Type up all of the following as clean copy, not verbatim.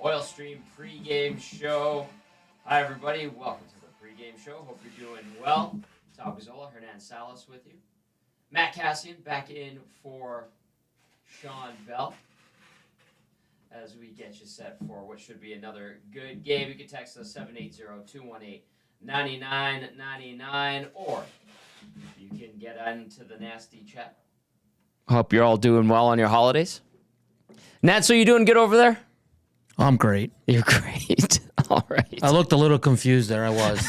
Oil Stream Pregame Show. Hi, everybody. Welcome to the Pregame Show. Hope you're doing well. Tom Gazzola, Hernan, Salas with you. Matt Kassian back in for Sean Bell as we get you set for what should be another good game. You can text us 780-218-9999, or you can get into the nasty chat. Hope you're all doing well on your holidays. Nat, so you doing good over there? I'm great. You're great. All right. I looked a little confused there. I was.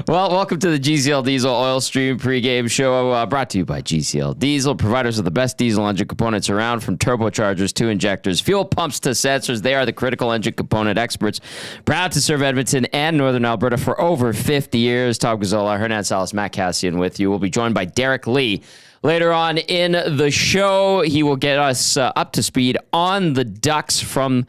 Well, welcome to the GCL Diesel Oil Stream Pregame Show, brought to you by GCL Diesel, providers of the best diesel engine components around, from turbochargers to injectors, fuel pumps to sensors. They are the critical engine component experts, proud to serve Edmonton and Northern Alberta for over 50 years. Tom Gazzola, Hernan, Salas, Matt Kassian with you. We'll be joined by Derek Lee later on in the show. He will get us up to speed on the Ducks from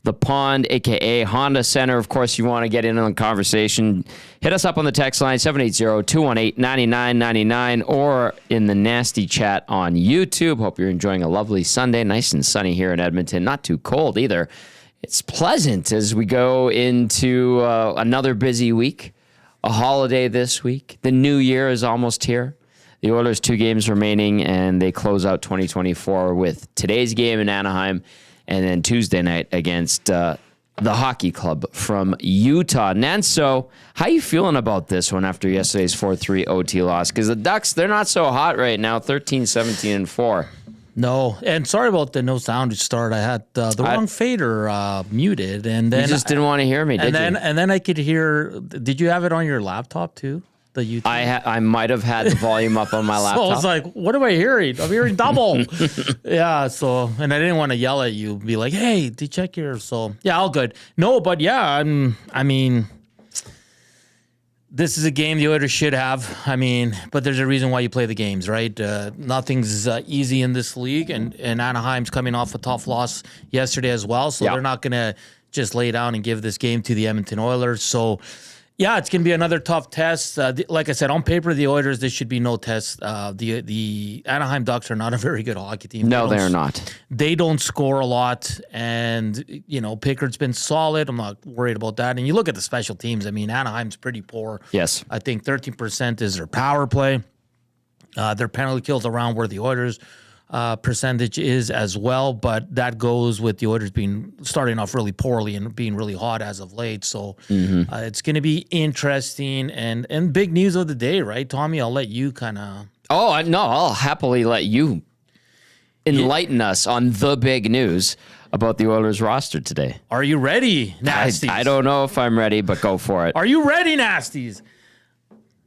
the Pond, a.k.a. Honda Center. Of course, you want to get in on the conversation, hit us up on the text line, 780-218-9999, or in the nasty chat on YouTube. Hope you're enjoying a lovely Sunday. Nice and sunny here in Edmonton. Not too cold either. It's pleasant as we go into another busy week, a holiday this week. The new year is almost here. The Oilers 2 games remaining, and they close out 2024 with today's game in Anaheim, and then Tuesday night against the hockey club from Utah. Nanso, how you feeling about this one after yesterday's 4-3 OT loss? Because the Ducks, they're not so hot right now, 13-17-4. No, and sorry about the no sound start. I had the wrong fader muted, and then you just didn't want to hear me, did you? And then I could hear. Did you have it on your laptop too? The YouTube? I might have had the volume up on my laptop. So I was like, what am I hearing? I'm hearing double. Yeah, so, and I didn't want to yell at you, be like, hey, did you check your, so, yeah, all good. No, but yeah, I mean, this is a game the Oilers should have. I mean, but there's a reason why you play the games, right? Nothing's easy in this league, and Anaheim's coming off a tough loss yesterday as well, so they're not going to just lay down and give this game to the Edmonton Oilers, so yeah, it's going to be another tough test. Like I said, on paper, the Oilers, there should be no test. The Anaheim Ducks are not a very good hockey team. No, they're not. They don't score a lot, and, you know, Pickard's been solid. I'm not worried about that. And you look at the special teams. I mean, Anaheim's pretty poor. Yes. I think 13% is their power play. Their penalty kills around where the Oilers' percentage is as well, but that goes with the Oilers starting off really poorly and being really hot as of late. So it's going to be interesting and big news of the day, right, Tommy? I'll let you kind of. Oh no, I'll happily let you enlighten us on the big news about the Oilers roster today. Are you ready, Nasties? I don't know if I'm ready, but go for it. Are you ready, Nasties?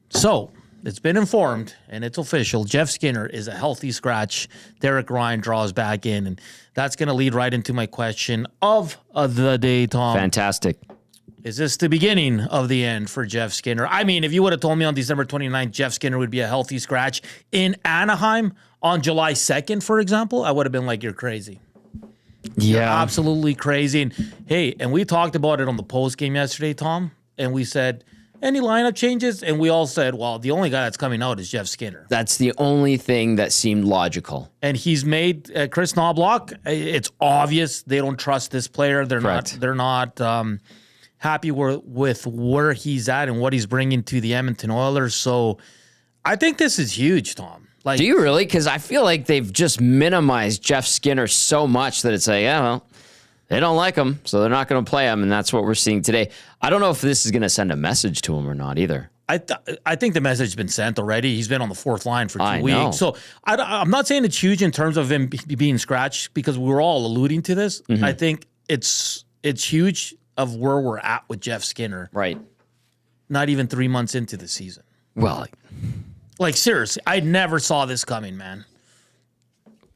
So, it's been informed, and it's official. Jeff Skinner is a healthy scratch. Derek Ryan draws back in, and that's going to lead right into my question of the day, Tom. Fantastic. Is this the beginning of the end for Jeff Skinner? I mean, if you would have told me on December 29th Jeff Skinner would be a healthy scratch in Anaheim on July 2nd, for example, I would have been like, you're crazy. Yeah. You're absolutely crazy. And hey, and we talked about it on the post game yesterday, Tom, and we said, any lineup changes? And we all said, well, the only guy that's coming out is Jeff Skinner. That's the only thing that seemed logical. And he's made Chris Knobloch. It's obvious they don't trust this player. They're not happy with where he's at and what he's bringing to the Edmonton Oilers. So I think this is huge, Tom. Like, do you really? Because I feel like they've just minimized Jeff Skinner so much that it's like, yeah, well, they don't like him, so they're not going to play him, and that's what we're seeing today. I don't know if this is going to send a message to him or not either. I think the message has been sent already. He's been on the fourth line for 2 weeks. So I'm not saying it's huge in terms of him being scratched, because we were all alluding to this. Mm-hmm. I think it's huge of where we're at with Jeff Skinner. Right. Not even 3 months into the season. Well, like seriously, I never saw this coming, man.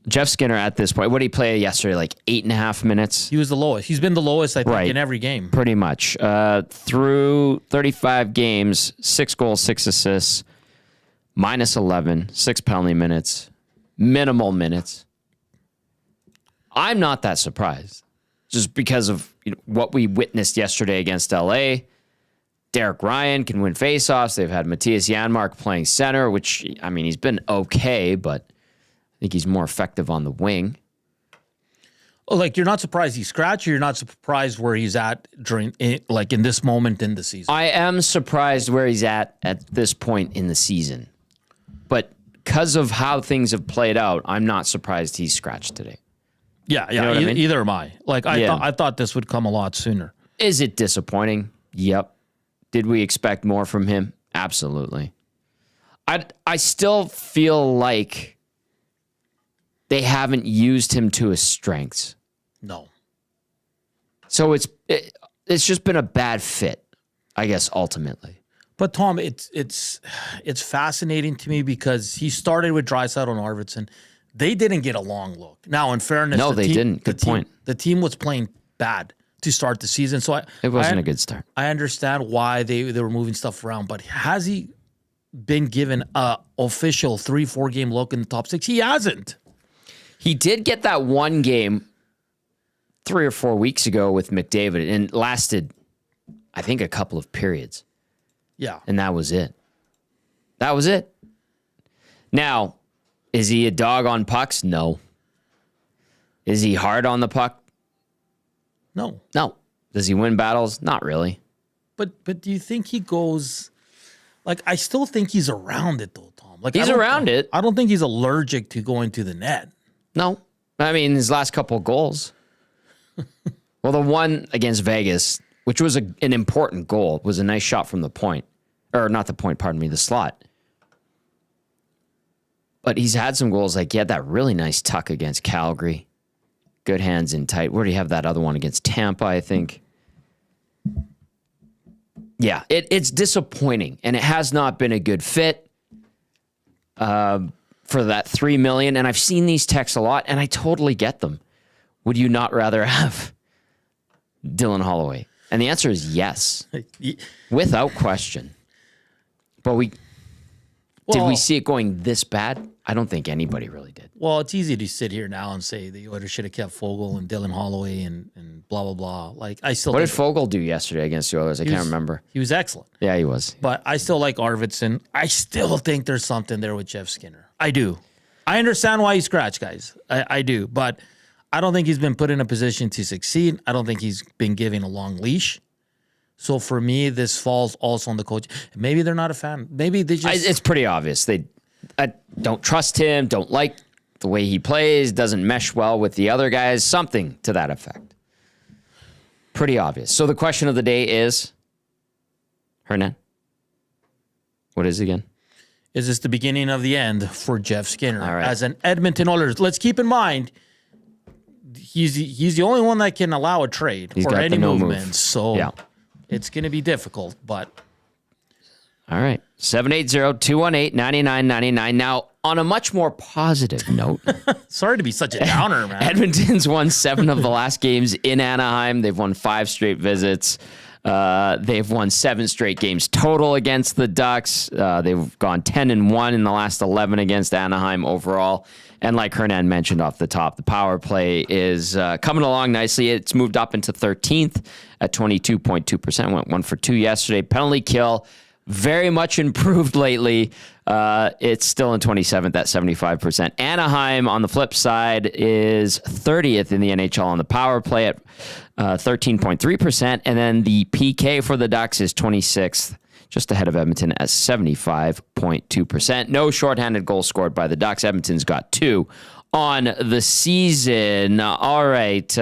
Jeff Skinner at this point, what did he play yesterday? Like 8.5 minutes? He was the lowest. He's been the lowest, I think, in every game. Pretty much. Through 35 games, 6 goals, 6 assists, minus 11, 6 penalty minutes, minimal minutes. I'm not that surprised, just because of what we witnessed yesterday against LA. Derek Ryan can win faceoffs. They've had Matthias Janmark playing center, which, I mean, he's been okay, but I think he's more effective on the wing. Like, you're not surprised he's scratched, or you're not surprised where he's at in this moment in the season? I am surprised where he's at this point in the season. But because of how things have played out, I'm not surprised he's scratched today. Yeah. You know what I mean? Either am I. Like, I thought this would come a lot sooner. Is it disappointing? Yep. Did we expect more from him? Absolutely. I still feel like they haven't used him to his strengths. No. So it's just been a bad fit, I guess, ultimately. But Tom, it's fascinating to me because he started with Draisaitl and Arvidsson. They didn't get a long look. Now, in fairness, no, they didn't. Good point. The team was playing bad to start the season, so it wasn't a good start. I understand why they were moving stuff around, but has he been given a official 3-4 game look in the top 6? He hasn't. He did get that one game 3 or 4 weeks ago with McDavid, and it lasted, I think, a couple of periods. Yeah. And that was it. That was it. Now, is he a dog on pucks? No. Is he hard on the puck? No. No. Does he win battles? Not really. But do you think he goes... Like, I still think he's around it, though, Tom. Like, he's around it. I don't think he's allergic to going to the net. No. I mean, his last couple of goals. Well, the one against Vegas, which was an important goal, was a nice shot from the point. Or not the point, pardon me, the slot. But he's had some goals. Like, he had that really nice tuck against Calgary. Good hands in tight. Where do you have that other one against Tampa, I think? Yeah, it's disappointing, and it has not been a good fit for that $3 million. And I've seen these texts a lot, and I totally get them. Would you not rather have Dylan Holloway? And the answer is yes, without question. But did we see it going this bad? I don't think anybody really did. Well, it's easy to sit here now and say the Oilers should have kept Fogle and Dylan Holloway and blah, blah, blah. Like, I still What did Fogle do yesterday against the Oilers? I can't remember. He was excellent. Yeah, he was. But I still like Arvidsson. I still think there's something there with Jeff Skinner. I do. I understand why he scratched, guys. I do. But I don't think he's been put in a position to succeed. I don't think he's been given a long leash. So for me, this falls also on the coach. Maybe they're not a fan. Maybe they just... It's pretty obvious. They don't trust him, don't like the way he plays, doesn't mesh well with the other guys, something to that effect. Pretty obvious. So the question of the day is, Hernan, what is it again? Is this the beginning of the end for Jeff Skinner All right. as an Edmonton Oilers? Let's keep in mind, he's the only one that can allow a trade or any movement. So yeah. It's going to be difficult, but... All right. 780-218-9999. Now, on a much more positive note... Sorry to be such a downer, man. Edmonton's won 7 of the last games in Anaheim. They've won 5 straight visits. They've won 7 straight games total against the Ducks. They've gone 10-1 in the last 11 against Anaheim overall. And like Hernan mentioned off the top, the power play is coming along nicely. It's moved up into 13th at 22.2%. Went 1 for 2 yesterday. Penalty kill, very much improved lately. It's still in 27th at 75%. Anaheim, on the flip side, is 30th in the NHL on the power play at 13.3%. And then the PK for the Ducks is 26th, just ahead of Edmonton at 75.2%. No shorthanded goals scored by the Ducks. Edmonton's got 2 on the season. All right.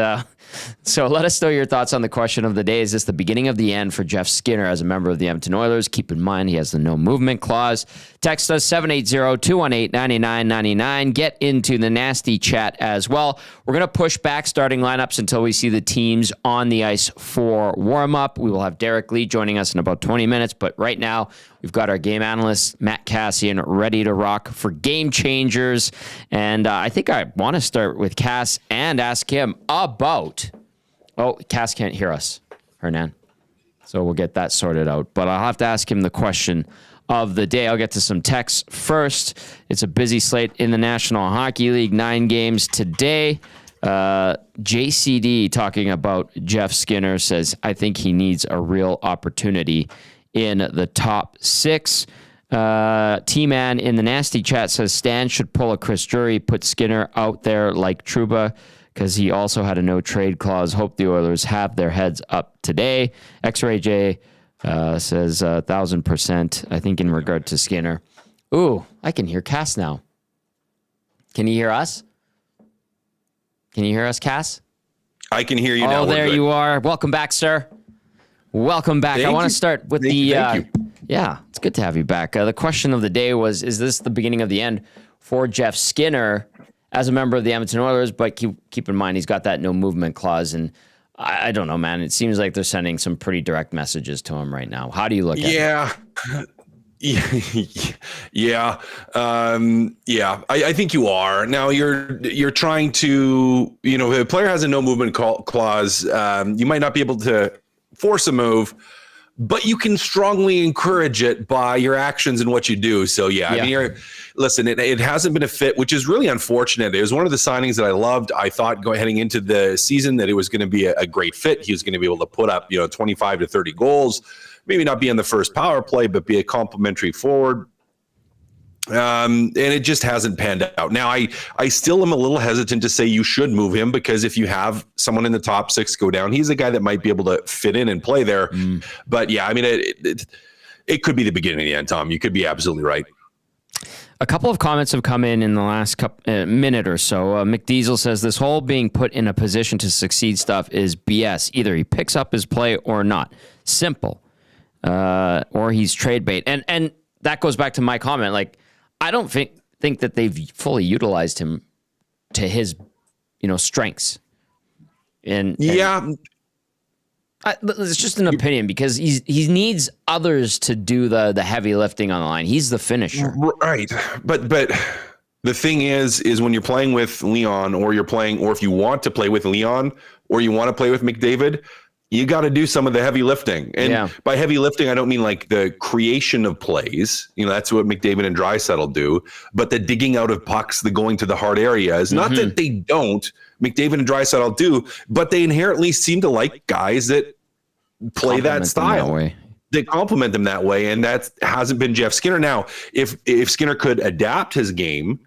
So let us know your thoughts on the question of the day. Is this the beginning of the end for Jeff Skinner as a member of the Edmonton Oilers? Keep in mind he has the no movement clause. Text us 780-218-9999. Get into the nasty chat as well. We're going to push back starting lineups until we see the teams on the ice for warm-up. We will have Derek Lee joining us in about 20 minutes, but right now we've got our game analyst, Matt Kassian, ready to rock for Game Changers. And I think I want to start with Cass and ask him about... Oh, Cass can't hear us, Hernan. So we'll get that sorted out. But I'll have to ask him the question of the day. I'll get to some texts first. It's a busy slate in the National Hockey League. 9 games today. JCD talking about Jeff Skinner says, I think he needs a real opportunity in the top 6. T-Man in the nasty chat says Stan should pull a Chris Drury, put Skinner out there like Trouba. because he also had a no trade clause. Hope the Oilers have their heads up today. X-Ray J says 1,000%, I think, in regard to Skinner. Ooh, I can hear Cass now. Can you hear us? Can you hear us, Cass? I can hear you now. Oh, there you are. Welcome back, sir. Welcome back. I want to start with Thank you. Yeah, it's good to have you back. The question of the day was, is this the beginning of the end for Jeff Skinner as a member of the Edmonton Oilers? But keep in mind, he's got that no movement clause. And I don't know, man. It seems like they're sending some pretty direct messages to him right now. How do you look at it? Yeah. I think you are. Now you're trying to, if a player has a no movement clause, you might not be able to force a move, but you can strongly encourage it by your actions and what you do. So I mean, listen, it hasn't been a fit, which is really unfortunate. It was one of the signings that I loved. I thought heading into the season that it was going to be a great fit. He was going to be able to put up, 25 to 30 goals. Maybe not be on the first power play, but be a complimentary forward. And it just hasn't panned out. Now, I still am a little hesitant to say you should move him, because if you have someone in the top six go down, he's a guy that might be able to fit in and play there. But I mean, it could be the beginning of the end, Tom. You could be absolutely right. A couple of comments have come in the last minute or so. McDiesel says this whole being put in a position to succeed stuff is BS. Either he picks up his play or not. Simple. Or he's trade bait. And that goes back to my comment. Like, I don't think that they've fully utilized him to his, strengths. And it's just an opinion, because he needs others to do the heavy lifting on the line. He's the finisher. Right. But the thing is when you're playing with Leon, or if you want to play with Leon, or you want to play with McDavid, you got to do some of the heavy lifting. And by heavy lifting, I don't mean like the creation of plays. That's what McDavid and Draisaitl do. But the digging out of pucks, the going to the hard areas. Not that they don't. McDavid and Draisaitl do, but they inherently seem to like guys that play that style. They complement them that way, and that hasn't been Jeff Skinner. Now, if Skinner could adapt his game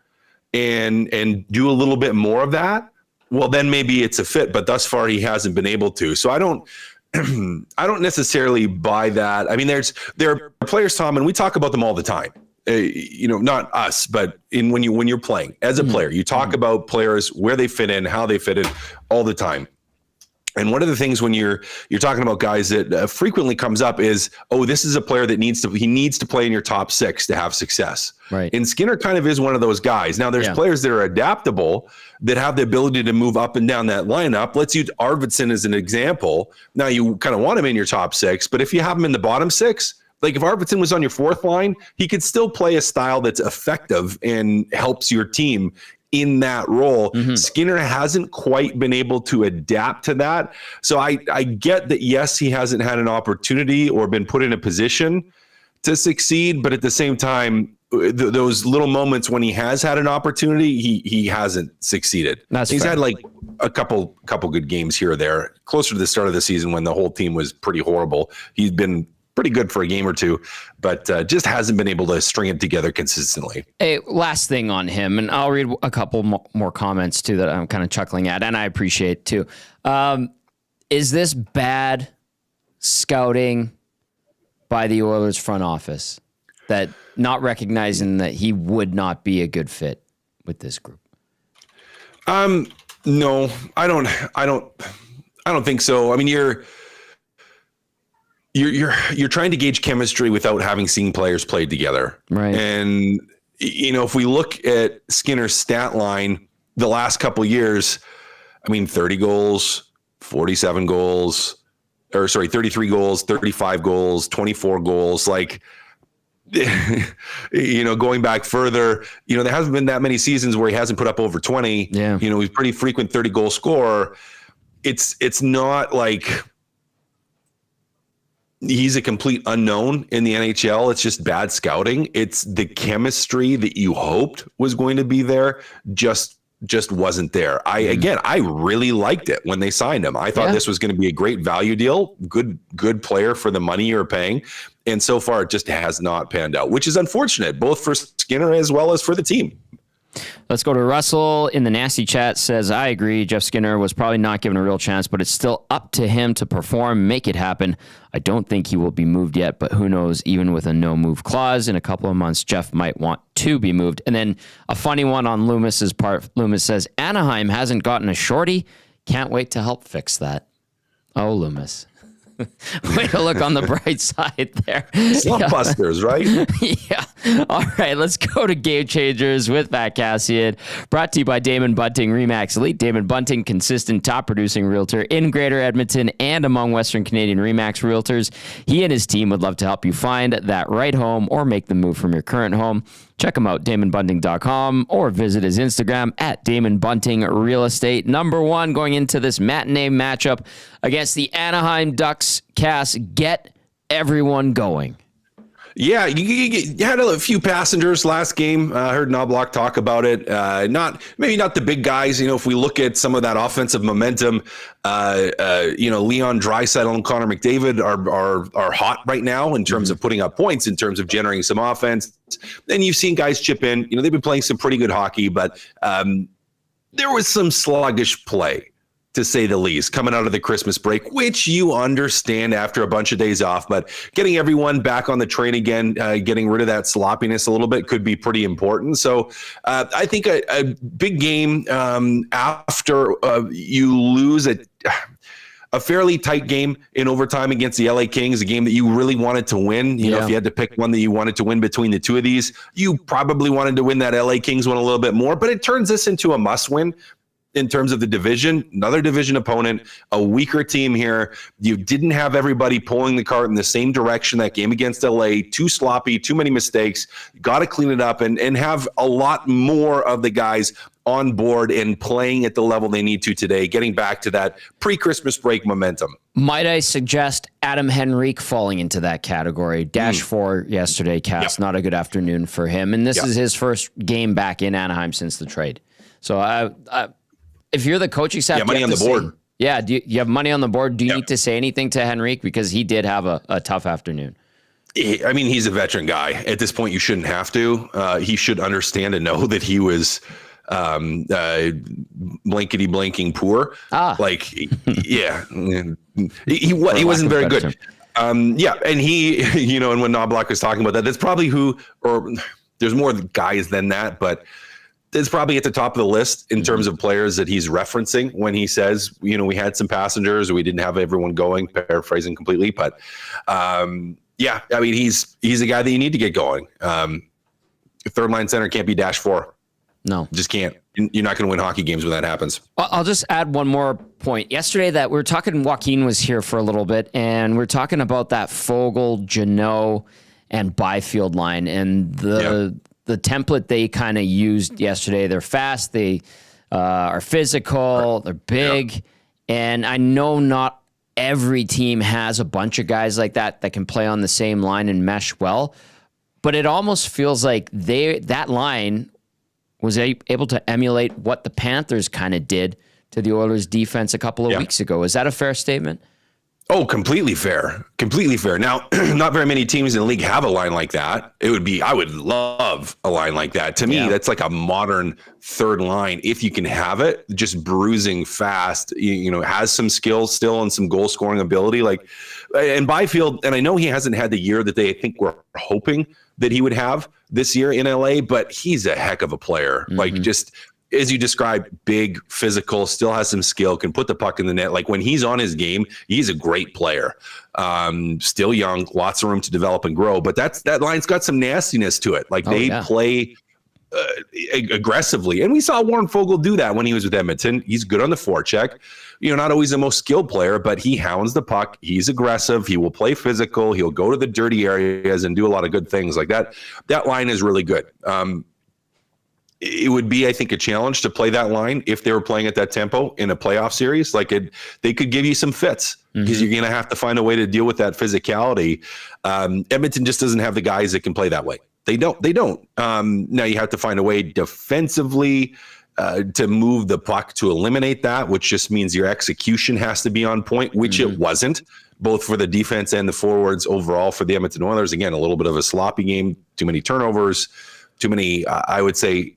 and do a little bit more of that, well, then maybe it's a fit, but thus far he hasn't been able to. So I don't necessarily buy that. I mean, there are players, Tom, and we talk about them all the time. Not us, but when you're playing as a player, you talk about players, where they fit in, how they fit in, all the time. And one of the things when you're talking about guys that frequently comes up is, this is a player that needs to play in your top six to have success. Right. And Skinner kind of is one of those guys. Now there's players that are adaptable, that have the ability to move up and down that lineup. Let's use Arvidsson as an example. Now you kind of want him in your top six, but if you have him in the bottom six, like if Arvidsson was on your fourth line, he could still play a style that's effective and helps your team in that role. Skinner hasn't quite been able to adapt to that. So I get that, yes, he hasn't had an opportunity or been put in a position to succeed, but at the same time, those little moments when he has had an opportunity, he hasn't succeeded. He's had like a couple good games here or there, closer to the start of the season when the whole team was pretty horrible. He's been pretty good for a game or two, but just hasn't been able to string it together consistently. Hey, last thing on him, and I'll read a couple more comments too that I'm kind of chuckling at, and I appreciate too. Is this bad scouting by the Oilers front office, that not recognizing that he would not be a good fit with this group? No, I don't think so. I mean, you're trying to gauge chemistry without having seen players play together. Right. And, if we look at Skinner's stat line the last couple of years, I mean, 30 goals, 47 goals, 33 goals, 35 goals, 24 goals, like, going back further, there hasn't been that many seasons where he hasn't put up over 20. Yeah. He's pretty frequent 30 goal scorer. It's not like he's a complete unknown in the NHL. It's just bad scouting. It's the chemistry that you hoped was going to be there just wasn't there. I really liked it when they signed him. I thought this was going to be a great value deal, good player for the money you're paying. And so far it just has not panned out, which is unfortunate, both for Skinner as well as for the team. Let's go to Russell in the nasty chat. Says, I agree. Jeff Skinner was probably not given a real chance, but it's still up to him to perform, make it happen. I don't think he will be moved yet, but who knows, even with a no-move clause in a couple of months, Jeff might want to be moved. And then a funny one on Loomis's part. Loomis says, Anaheim hasn't gotten a shorty. Can't wait to help fix that. Oh, Loomis. Way to look on the bright side there. Slump busters, right? Yeah. All right, let's go to Game Changers with Matt Kassian. Brought to you by Damon Bunting, RE/MAX Elite. Damon Bunting, consistent top-producing realtor in Greater Edmonton and among Western Canadian RE/MAX realtors. He and his team would love to help you find that right home or make the move from your current home. Check him out, DamonBunting.com, or visit his Instagram at Damon Bunting Real Estate. Number one going into this matinee matchup against the Anaheim Ducks. Cass, get everyone going. Yeah, you had a few passengers last game. I heard Knobloch talk about it. Maybe not the big guys. If we look at some of that offensive momentum, Leon Draisaitl and Connor McDavid are hot right now in terms of putting up points, in terms of generating some offense. Then you've seen guys chip in. They've been playing some pretty good hockey, but there was some sluggish play, to say the least, coming out of the Christmas break, which you understand after a bunch of days off, but getting everyone back on the train again, getting rid of that sloppiness a little bit could be pretty important. So I think a big game after you lose a fairly tight game in overtime against the LA Kings, a game that you really wanted to win. If you had to pick one that you wanted to win between the two of these, you probably wanted to win that LA Kings one a little bit more, but it turns this into a must win. In terms of the division, another division opponent, a weaker team here. You didn't have everybody pulling the cart in the same direction. That game against LA, too sloppy, too many mistakes. Got to clean it up and have a lot more of the guys on board and playing at the level they need to today, getting back to that pre-Christmas break momentum. Might I suggest Adam Henrique falling into that category? -4 yesterday, Cass. Yep. Not a good afternoon for him. And this is his first game back in Anaheim since the trade. So if you're the coaching staff, money on the board. Do you have money on the board? Do you need to say anything to Henrique? Because he did have a tough afternoon. I mean, he's a veteran guy. At this point, you shouldn't have to. He should understand and know that he was blankety blanking poor. He wasn't very good. And he, and when Knobloch was talking about that, that's probably there's more guys than that, but it's probably at the top of the list in terms of players that he's referencing when he says, we had some passengers, or we didn't have everyone going, paraphrasing completely. But he's a guy that you need to get going. Third line center can't be -4. No, just can't. You're not going to win hockey games when that happens. I'll just add one more point. Yesterday that we were talking, Joaquin was here for a little bit, and we're talking about that Foegele, Jeannot, and Byfield line, and the template they kind of used yesterday. They're fast. They are physical. They're big. And I know not every team has a bunch of guys like that can play on the same line and mesh well. But it almost feels like that line was able to emulate what the Panthers kind of did to the Oilers defense a couple of weeks ago. Is that a fair statement? Oh, completely fair. Completely fair. Now, not very many teams in the league have a line like that. I would love a line like that. To me, that's like a modern third line. If you can have it, just bruising fast, has some skills still and some goal scoring ability. And Byfield, and I know he hasn't had the year that they think were hoping that he would have this year in LA, but he's a heck of a player. Just as you described, big, physical, still has some skill, can put the puck in the net. When he's on his game, he's a great player. Still young, lots of room to develop and grow. But that line's got some nastiness to it. They play aggressively. And we saw Warren Foegele do that when he was with Edmonton. He's good on the forecheck. Not always the most skilled player, but he hounds the puck. He's aggressive. He will play physical. He'll go to the dirty areas and do a lot of good things like that. That line is really good. It would be, I think, a challenge to play that line if they were playing at that tempo in a playoff series. They could give you some fits because you're going to have to find a way to deal with that physicality. Edmonton just doesn't have the guys that can play that way. They don't. Now you have to find a way defensively to move the puck to eliminate that, which just means your execution has to be on point, which it wasn't, both for the defense and the forwards overall for the Edmonton Oilers. Again, a little bit of a sloppy game, too many turnovers. I would say,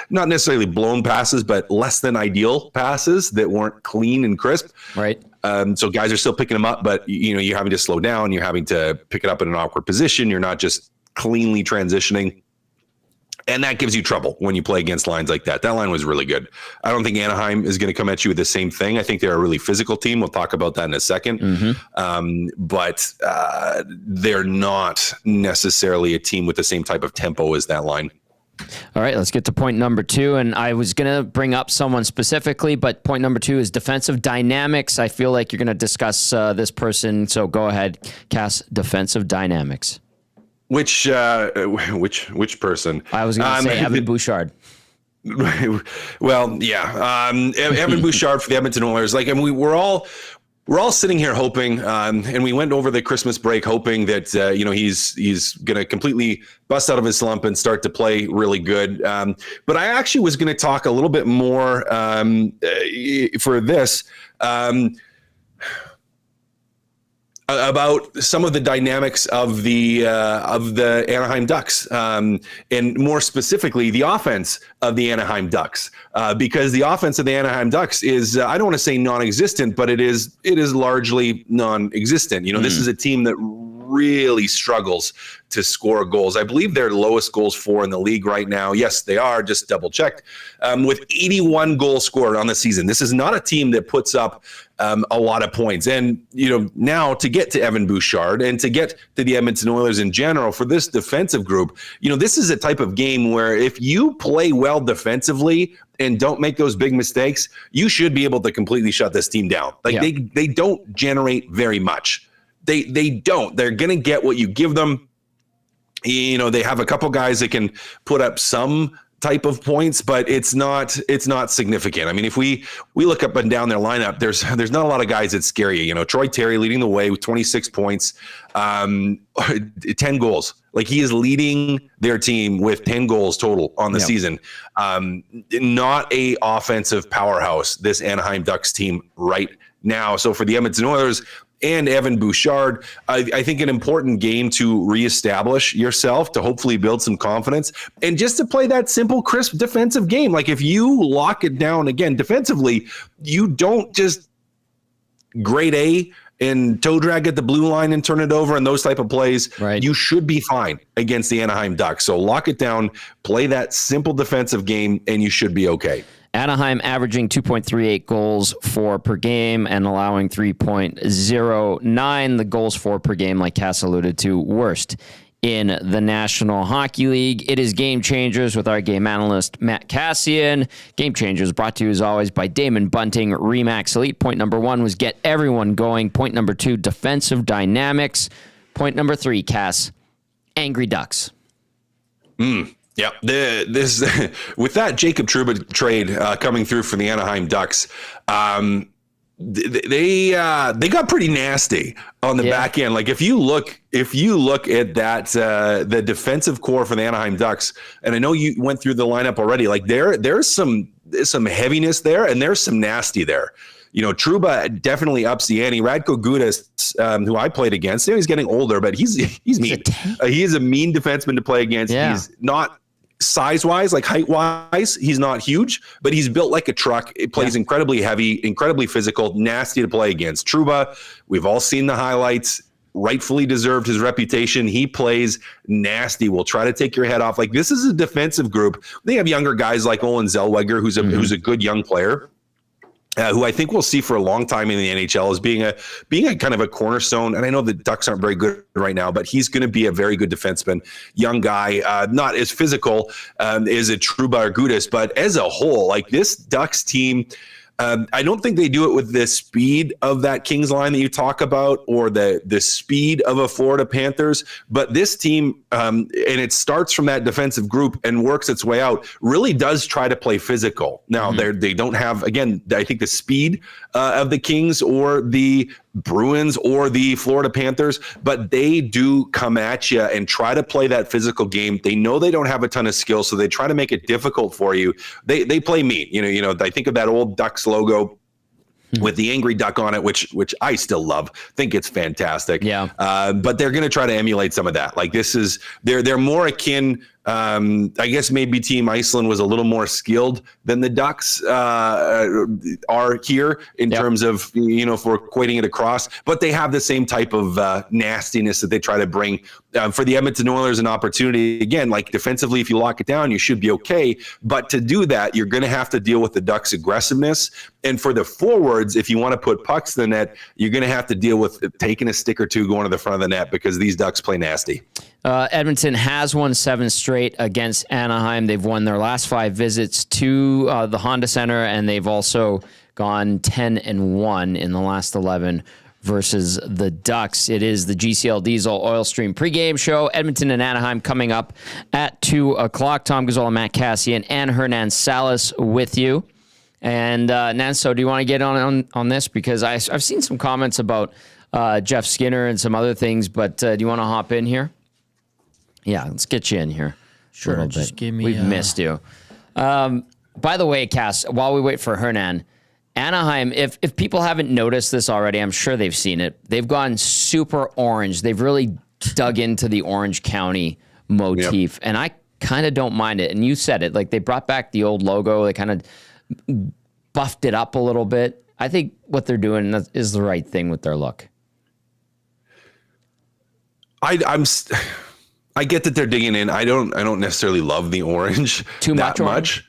not necessarily blown passes, but less than ideal passes that weren't clean and crisp. Right. So guys are still picking them up, but you're having to slow down. You're having to pick it up in an awkward position. You're not just cleanly transitioning. And that gives you trouble when you play against lines like that. That line was really good. I don't think Anaheim is going to come at you with the same thing. I think they're a really physical team. We'll talk about that in a second. But they're not necessarily a team with the same type of tempo as that line. All right, let's get to point number 2. And I was going to bring up someone specifically, but point number 2 is defensive dynamics. I feel like you're going to discuss this person. So go ahead, Cass, defensive dynamics. Which person? I was going to say Evan Bouchard. Well, yeah. Evan Bouchard for the Edmonton Oilers. We're all sitting here hoping, and we went over the Christmas break hoping that he's going to completely bust out of his slump and start to play really good. But I actually was going to talk a little bit more for this. About some of the dynamics of the Anaheim Ducks, and more specifically the offense of the Anaheim Ducks, because the offense of the Anaheim Ducks is I don't want to say non-existent, but it is largely non-existent. This is a team that really struggles to score goals. I believe they're lowest goals for in the league right now. Yes, they are. Just double checked. With 81 goals scored on the season. This is not a team that puts up a lot of points. And, now to get to Evan Bouchard and to get to the Edmonton Oilers in general for this defensive group, this is a type of game where if you play well defensively and don't make those big mistakes, you should be able to completely shut this team down. They don't generate very much. They don't. They're going to get what you give them. They have a couple guys that can put up some type of points, but it's not significant. I mean, if we look up and down their lineup, there's not a lot of guys that scare you. Troy Terry leading the way with 26 points, 10 goals. He is leading their team with 10 goals total on the season. Not a offensive powerhouse, this Anaheim Ducks team right now. So for the Edmonton Oilers and Evan Bouchard, I think an important game to reestablish yourself, to hopefully build some confidence, and just to play that simple, crisp defensive game. If you lock it down again defensively, you don't just grade A and toe drag at the blue line and turn it over and those type of plays. Right. You should be fine against the Anaheim Ducks. So lock it down, play that simple defensive game, and you should be okay. Anaheim averaging 2.38 goals for per game and allowing 3.09. The goals for per game, like Cass alluded to, worst in the National Hockey League. It is Game Changers with our game analyst, Matt Kassian. Game Changers brought to you, as always, by Damon Bunting, Remax Elite. Point number 1 was get everyone going. Point number 2, defensive dynamics. Point number 3, Cass, angry Ducks. Yeah, this with that Jacob Trouba trade coming through for the Anaheim Ducks, they got pretty nasty on the back end. If you look at that the defensive core for the Anaheim Ducks, and I know you went through the lineup already. There's some heaviness there, and there's some nasty there. Trouba definitely ups the ante. Radko Gudas, who I played against, he's getting older, but he's mean. He is a mean defenseman to play against. Yeah. He's not size-wise, height-wise, he's not huge, but he's built like a truck. It plays incredibly heavy, incredibly physical, nasty to play against. Trouba, we've all seen the highlights. Rightfully deserved his reputation. He plays nasty. Will try to take your head off. This is a defensive group. They have younger guys like Olin Zellweger, who's a good young player. Who I think we'll see for a long time in the NHL as being a kind of a cornerstone. And I know the Ducks aren't very good right now, but he's going to be a very good defenseman, young guy, not as physical as a Trouba or Gudas, but as a whole, this Ducks team, I don't think they do it with the speed of that Kings line that you talk about or the speed of a Florida Panthers. But this team, and it starts from that defensive group and works its way out, really does try to play physical. Now, they don't have, again, I think the speed of the Kings or the Bruins or the Florida Panthers, but they do come at you and try to play that physical game. They know they don't have a ton of skill, so they try to make it difficult for you. They play mean. I think of that old Ducks logo with the angry duck on it, which I still love. Think it's fantastic. Yeah. But they're going to try to emulate some of that. This is they're more akin I guess maybe Team Iceland was a little more skilled than the Ducks are here in terms of, if we're equating it across, but they have the same type of nastiness that they try to bring. For the Edmonton Oilers, an opportunity, again, like defensively, if you lock it down, you should be okay. But to do that, you're going to have to deal with the Ducks' aggressiveness. And for the forwards, if you want to put pucks in the net, you're going to have to deal with taking a stick or two going to the front of the net because these Ducks play nasty. Edmonton has won 7 straight against Anaheim. They've won their last 5 visits to the Honda Center, and they've also gone 10-1 in the last 11 versus the Ducks. It is the GCL Diesel Oil Stream pregame show. Edmonton and Anaheim coming up at 2 o'clock. Tom Gazzola, Matt Kassian, and Hernan Salas with you. And Nanso, do you want to get on this? Because I've seen some comments about Jeff Skinner and some other things, but do you want to hop in here? Yeah, let's get you in here. Sure, just give me... We've missed you. By the way, Cass, while we wait for Hernan, Anaheim, if people haven't noticed this already, I'm sure they've seen it. They've gone super orange. They've really dug into the Orange County motif, and I kind of don't mind it. And you said it, like they brought back the old logo. They kind of buffed it up a little bit. I think what they're doing is the right thing with their look. I get that they're digging in. I don't necessarily love the orange too much.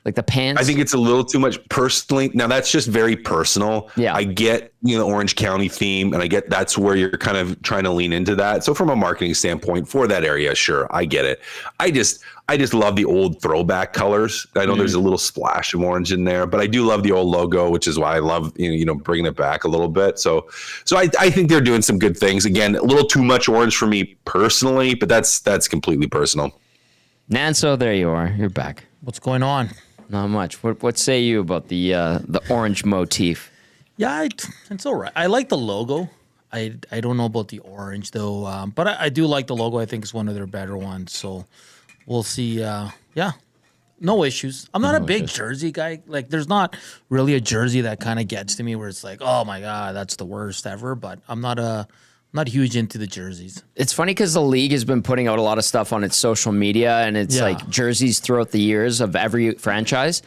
Like the pants. I think it's a little too much personally. Now that's just very personal. Yeah. I get, the Orange County theme, and I get that's where you're kind of trying to lean into that. So from a marketing standpoint for that area, sure, I get it. I just love the old throwback colors. I know there's a little splash of orange in there, but I do love the old logo, which is why I love, bringing it back a little bit. So I think they're doing some good things. Again, a little too much orange for me personally, but that's completely personal. Nanso, there you are. You're back. What's going on? Not much. What say you about the orange motif? Yeah, it's all right. I like the logo. I don't know about the orange though, but I do like the logo. I think it's one of their better ones. So we'll see. No issues. I'm not a big jersey guy. Like, there's not really a jersey that kind of gets to me where it's like, oh my god, that's the worst ever. But I'm not huge into the jerseys. It's funny because the league has been putting out a lot of stuff on its social media, and it's like jerseys throughout the years of every franchise.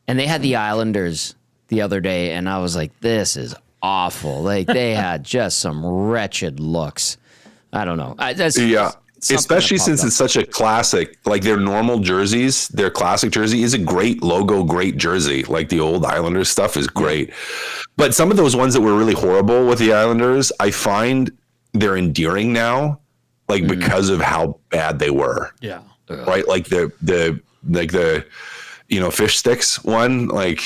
And they had the Islanders the other day, and I was like, this is awful. Like, they had just some wretched looks. I don't know. Especially since it's such a classic, like their normal jerseys, their classic jersey is a great logo, great jersey. Like the old Islanders stuff is great. But some of those ones that were really horrible with the Islanders, I find they're endearing now, like because of how bad they were. Yeah. Right. Like the fish sticks one, like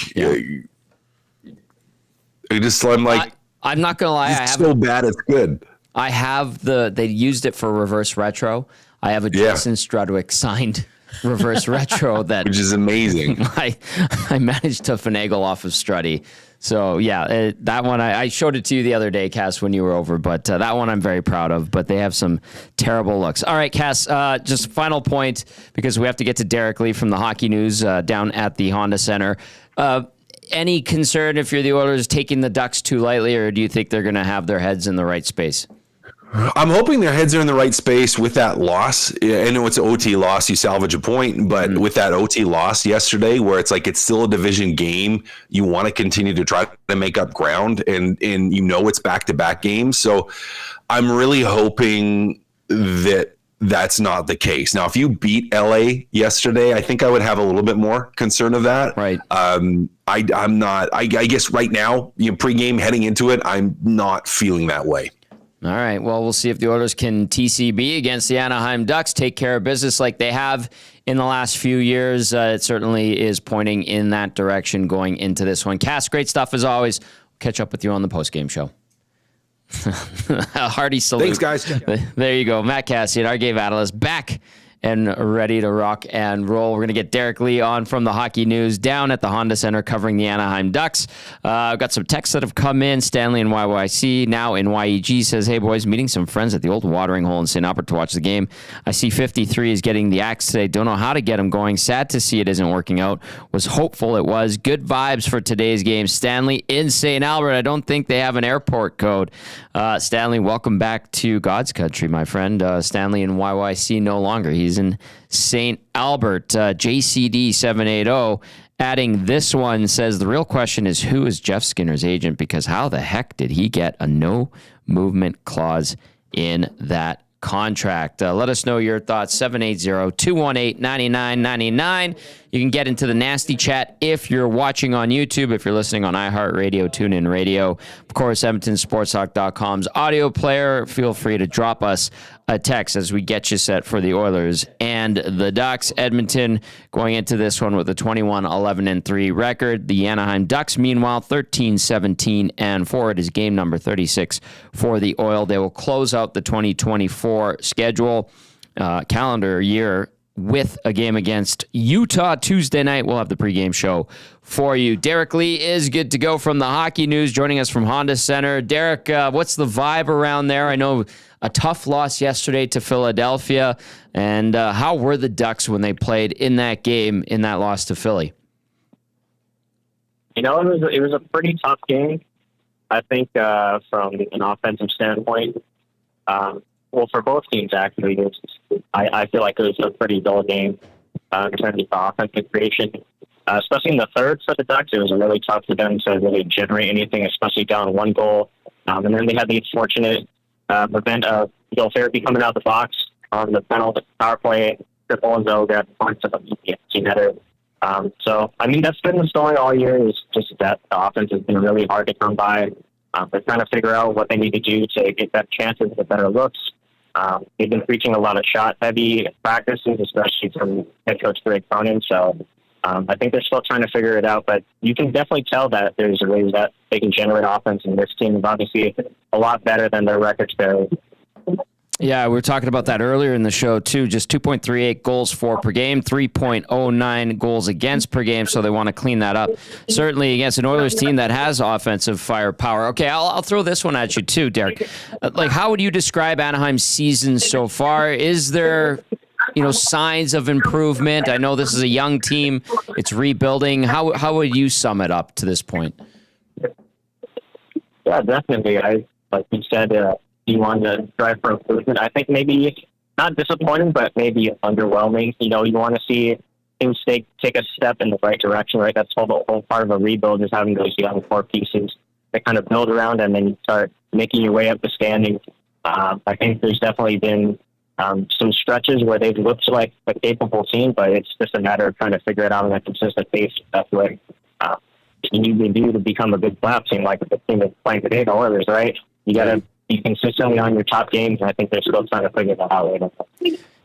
I'm like, I'm not going to lie. It's so bad. It's good. I have they used it for reverse retro. I have a Jason Strudwick signed reverse retro which is amazing. I managed to finagle off of Struddy. So that one I showed it to you the other day, Cass, when you were over. But that one I'm very proud of. But they have some terrible looks. All right, Cass. Just final point because we have to get to Derek Lee from the Hockey News down at the Honda Center. Any concern if you're the Oilers taking the Ducks too lightly, or do you think they're going to have their heads in the right space? I'm hoping their heads are in the right space with that loss. I know it's an OT loss, you salvage a point, but with that OT loss yesterday, where it's like it's still a division game, you want to continue to try to make up ground, and it's back-to-back games. So I'm really hoping that that's not the case. Now, if you beat LA yesterday, I think I would have a little bit more concern of that. Right. I'm not. I guess right now, pregame heading into it, I'm not feeling that way. All right. Well, we'll see if the Oilers can TCB against the Anaheim Ducks, take care of business like they have in the last few years. It certainly is pointing in that direction going into this one. Cass, great stuff as always. Catch up with you on the postgame show. A hearty salute. Thanks, guys. There you go. Matt Kassian, our game analyst, back and ready to rock and roll. We're going to get Derek Lee on from the Hockey News down at the Honda Center covering the Anaheim Ducks. I've got some texts that have come in. Stanley in YYC, now in YEG, says, hey, boys, meeting some friends at the old watering hole in St. Albert to watch the game. I see 53 is getting the axe today. Don't know how to get him going. Sad to see it isn't working out. Was hopeful it was. Good vibes for today's game. Stanley in St. Albert. I don't think they have an airport code. Stanley, welcome back to God's country, my friend. Stanley in YYC no longer. He's He's in St. Albert. JCD780 adding this one says the real question is who is Jeff Skinner's agent, because how the heck did he get a no movement clause in that contract? Let us know your thoughts. 780-218-9999. You can get into the nasty chat if you're watching on YouTube, if you're listening on iHeartRadio, TuneIn Radio, of course, EdmontonSportsTalk.com's audio player. Feel free to drop us a text as we get you set for the Oilers and the Ducks. Edmonton going into this one with a 21-11-3 record. The Anaheim Ducks, meanwhile, 13-17-4. It is game number 36 for the Oil. They will close out the 2024 schedule calendar year with a game against Utah Tuesday night. We'll have the pregame show for you. Derek Lee is good to go from the hockey news, joining us from Honda Center. Derek, what's the vibe around there? I know a tough loss yesterday to Philadelphia, and how were the Ducks when they played in that game, in that loss to Philly? You know, it was a pretty tough game, I think, from an offensive standpoint. Well, for both teams, actually, I feel like it was a pretty dull game in terms of offensive creation, especially in the third for the Ducks. It was really tough for them to really generate anything, especially down one goal. And then they had the unfortunate event of Joel Farabee coming out the box on the penalty power play, triple and Zoe got points of the netter. So, I mean, that's been the story all year, is just that the offense has been really hard to come by. They're trying to figure out what they need to do to get better chances, get better looks. They've been preaching a lot of shot-heavy practices, especially from head coach Greg Hernan. So I think they're still trying to figure it out. But you can definitely tell that there's ways that they can generate offense, and this team is obviously a lot better than their records there. Yeah, we were talking about that earlier in the show, too. Just 2.38 goals for per game, 3.09 goals against per game, so they want to clean that up. Certainly against an Oilers team that has offensive firepower. Okay, I'll throw this one at you, too, Derek. How would you describe Anaheim's season so far? Is there, signs of improvement? I know this is a young team. It's rebuilding. How would you sum it up to this point? Yeah, definitely. Like you said, you want to drive for improvement. I think maybe not disappointing, but maybe underwhelming. You want to see things take a step in the right direction, right? That's the whole part of a rebuild, is having those young core pieces that kind of build around, and then you start making your way up the standings. I think there's definitely been some stretches where they've looked like a capable team, but it's just a matter of trying to figure it out on a consistent basis. That's what you need to do to become a good playoff team, like the team that's playing today, the Oilers, right? You got to be consistently on your top games, and I think they're still trying to figure that out later.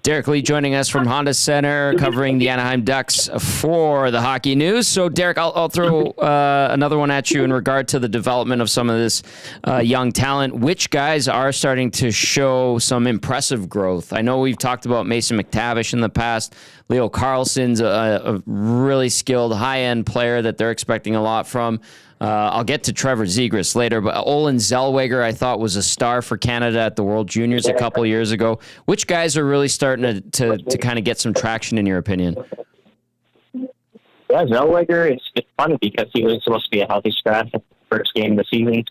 Derek Lee joining us from Honda Center, covering the Anaheim Ducks for the hockey news. So, Derek, I'll throw another one at you in regard to the development of some of this young talent. Which guys are starting to show some impressive growth? I know we've talked about Mason McTavish in the past. Leo Carlson's a really skilled, high-end player that they're expecting a lot from. I'll get to Trevor Zegras later, but Olin Zellweger, I thought, was a star for Canada at the World Juniors a couple years ago. Which guys are really starting to kind of get some traction, in your opinion? Yeah, Zellweger, it's funny because he was supposed to be a healthy scratch in the first game of the season.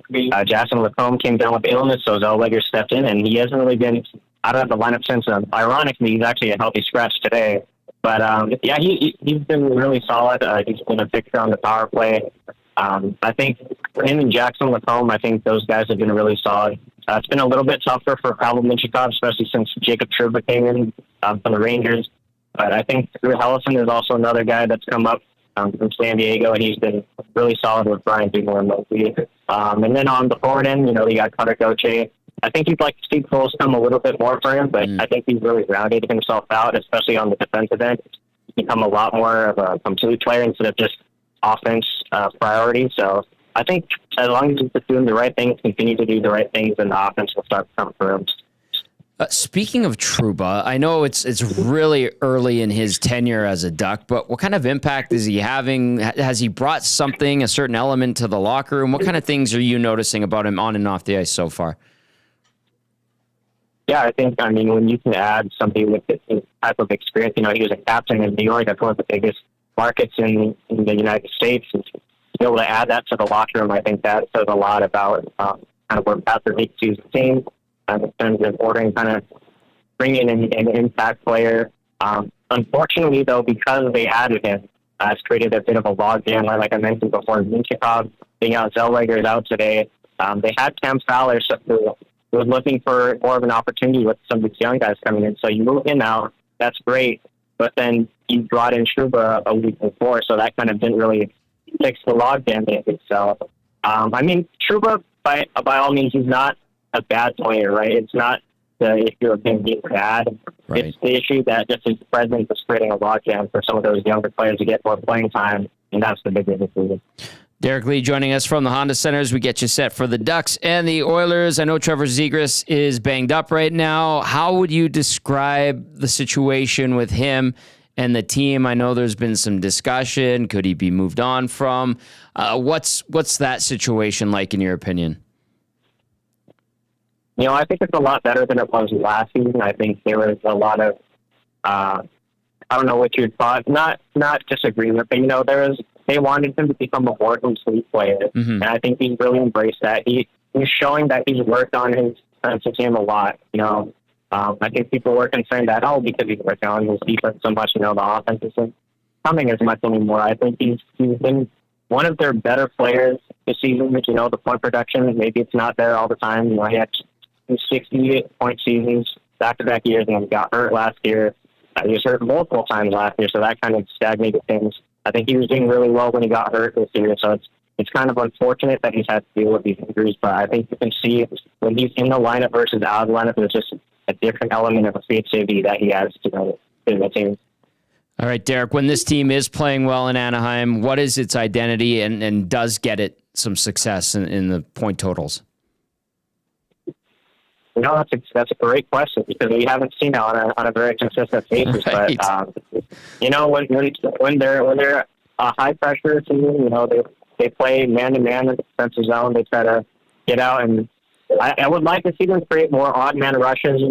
Jackson Lacombe came down with illness, so Zellweger stepped in, and he hasn't really been out of the lineup since. Ironically, he's actually a healthy scratch today. But, he's been really solid. He's been a fixture on the power play. I think him and Jackson Lacombe, I think those guys have been really solid. It's been a little bit tougher for Pavel Minchikov, especially since Jacob Trouba came in from the Rangers. But I think Drew Helleson is also another guy that's come up from San Diego, and he's been really solid with Brian Dumoulin mostly. And then on the forward end, you got Cutter Gauthier. I think you'd like to see goals come a little bit more for him, but I think he's really rounded himself out, especially on the defensive end. He's become a lot more of a complete player instead of just offense priority. So I think as long as he's doing the right things, continue to do the right things, and the offense will start to come for him. Speaking of Trouba, I know it's really early in his tenure as a Duck, but what kind of impact is he having? Has he brought something, a certain element to the locker room? What kind of things are you noticing about him on and off the ice so far? Yeah, when you can add somebody with this type of experience, he was a captain in New York. That's one of the biggest markets in the United States. And to be able to add that to the locker room, I think that says a lot about kind of where Patrick sees the team in terms of ordering, kind of bringing in an impact player Unfortunately, though, because they added him, it's created a bit of a logjam. Like I mentioned before, Minchikov being out, Zellweger is out today. They had Cam Fowler who was looking for more of an opportunity with some of these young guys coming in. So you move him out, that's great. But then you brought in Trouba a week before, so that kind of didn't really fix the logjam maybe. So, I mean, Trouba, by all means, he's not a bad player, right? It's not the issue of him being bad. Right. It's the issue that just his presence is creating a logjam for some of those younger players to get more playing time, and that's the biggest issue. Derek Lee joining us from the Honda Centers. We get you set for the Ducks and the Oilers. I know Trevor Zegras is banged up right now. How would you describe the situation with him and the team? I know there's been some discussion. Could he be moved on from? What's that situation like in your opinion? I think it's a lot better than it was last season. I think there was a lot of, I don't know what you thought, not disagreement, but, they wanted him to become a more complete player. Mm-hmm. And I think he's really embraced that. He's showing that he's worked on his defensive game a lot. I think people were concerned that, because he's working on his defense so much, the offense isn't coming as much anymore. I think he's been one of their better players this season. The point production, maybe it's not there all the time. He had 60-point seasons back-to-back years, and he got hurt last year. He was hurt multiple times last year, so that kind of stagnated things. I think he was doing really well when he got hurt this year, so it's kind of unfortunate that he's had to deal with these injuries, but I think you can see when he's in the lineup versus out of the lineup, there's just a different element of creativity that he has to the team. All right, Derek, when this team is playing well in Anaheim, what is its identity and does get it some success in the point totals? That's a great question because we haven't seen it on a very consistent basis. Right. But when they're a high pressure team, they play man to man in the defensive zone. They try to get out, and I would like to see them create more odd man rushes.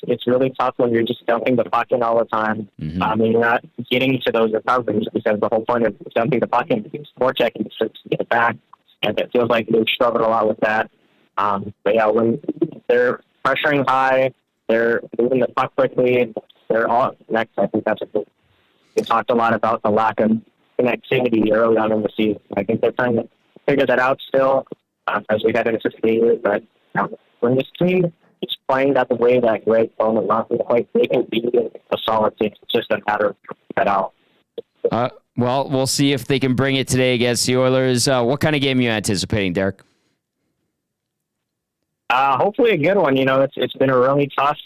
It's really tough when you're just dumping the puck in all the time. Mm-hmm. You're not getting to those recoveries because the whole point of dumping the puck in is forechecking to get it back, and it feels like they've struggled a lot with that. But yeah, when they're pressuring high, they're moving the puck quickly, they're all next. I think that's a good. We talked a lot about the lack of connectivity early on in the season. I think they're trying to figure that out still as we head into the season. But when this team is playing that the way that Greg Bowman wants to play, they can be a solid team. It's just a matter of that out. Well, we'll see if they can bring it today against the Oilers. What kind of game are you anticipating, Derek? Hopefully a good one. It's been a really tough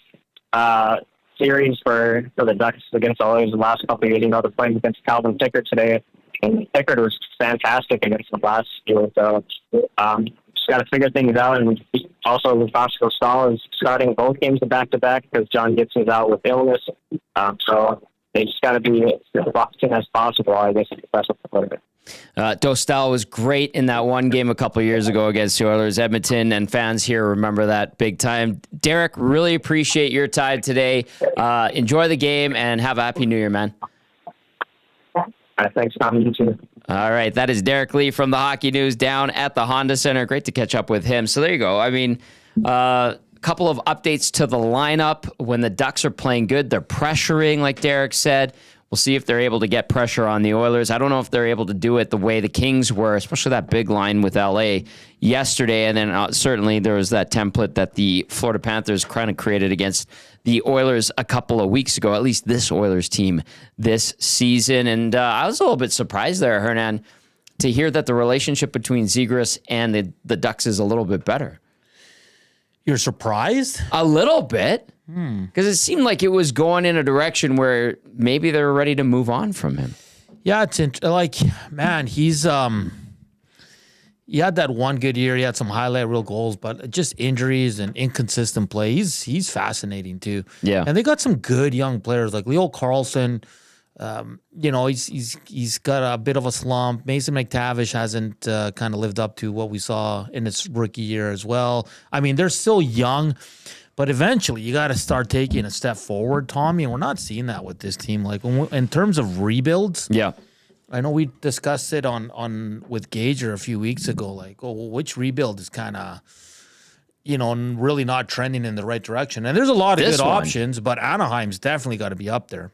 series for the Ducks against the Oilers the last couple of years. They're playing against Calvin Pickard today, and Pickard was fantastic against the last year. So just got to figure things out. And also, Vasco Stahl is starting both games back-to-back because John Gibson's out with illness. So they just got to be as often as possible, I guess, to press up a little bit. Dostal was great in that one game a couple of years ago against the Oilers. Edmonton and fans here remember that big time. Derek, really appreciate your time today. Enjoy the game and have a happy New Year, man. Thanks, Tom. You too. All right, that is Derek Lee from the Hockey News down at the Honda Center. Great to catch up with him. So there you go. I mean, a couple of updates to the lineup. When the Ducks are playing good, they're pressuring, like Derek said. We'll see if they're able to get pressure on the Oilers. I don't know if they're able to do it the way the Kings were, especially that big line with LA yesterday. And then certainly there was that template that the Florida Panthers kind of created against the Oilers a couple of weeks ago, at least this Oilers team this season. And I was a little bit surprised there, Hernan, to hear that the relationship between Zegras and the Ducks is a little bit better. You're surprised? A little bit. Because it seemed like it was going in a direction where maybe they were ready to move on from him. Yeah, it's man, he's he had that one good year. He had some highlight reel goals, but just injuries and inconsistent play. He's fascinating too. Yeah, and they got some good young players like Leo Carlson. He's got a bit of a slump. Mason McTavish hasn't kind of lived up to what we saw in his rookie year as well. I mean, they're still young. But eventually, you got to start taking a step forward, Tommy, and we're not seeing that with this team. Like in terms of rebuilds, yeah, I know we discussed it on with Gager a few weeks ago. Like, which rebuild is kind of really not trending in the right direction. And there's a lot of good options, but Anaheim's definitely got to be up there.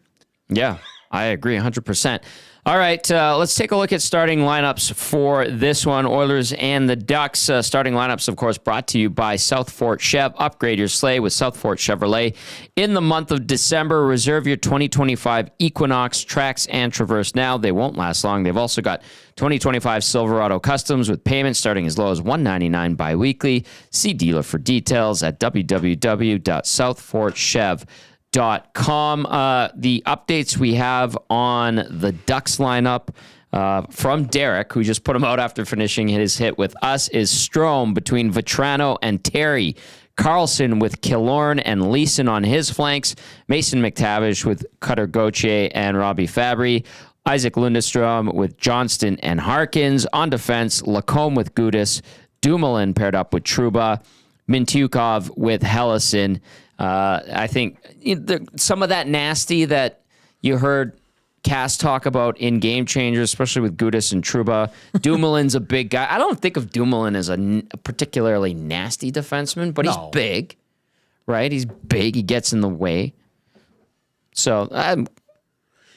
Yeah, I agree 100%. All right, let's take a look at starting lineups for this one. Oilers and the Ducks. Starting lineups, of course, brought to you by South Fort Chev. Upgrade your sleigh with South Fort Chevrolet. In the month of December, reserve your 2025 Equinox, Trax, and Traverse now. They won't last long. They've also got 2025 Silverado Customs with payments starting as low as $199 biweekly. See dealer for details at www.southfortchev.com. The updates we have on the Ducks lineup from Derek, who just put him out after finishing his hit with us, is Strome between Vetrano and Terry. Carlson with Killorn and Leeson on his flanks. Mason McTavish with Cutter Gauthier and Robbie Fabry. Isaac Lundestrom with Johnston and Harkins. On defense, Lacombe with Gudis. Dumoulin paired up with Trouba. Mintyukov with Hellison. I think some of that nasty that you heard Cass talk about in Game Changers, especially with Gudis and Trouba. Dumoulin's a big guy. I don't think of Dumoulin as a particularly nasty defenseman, but he's big, right? He's big. He gets in the way. So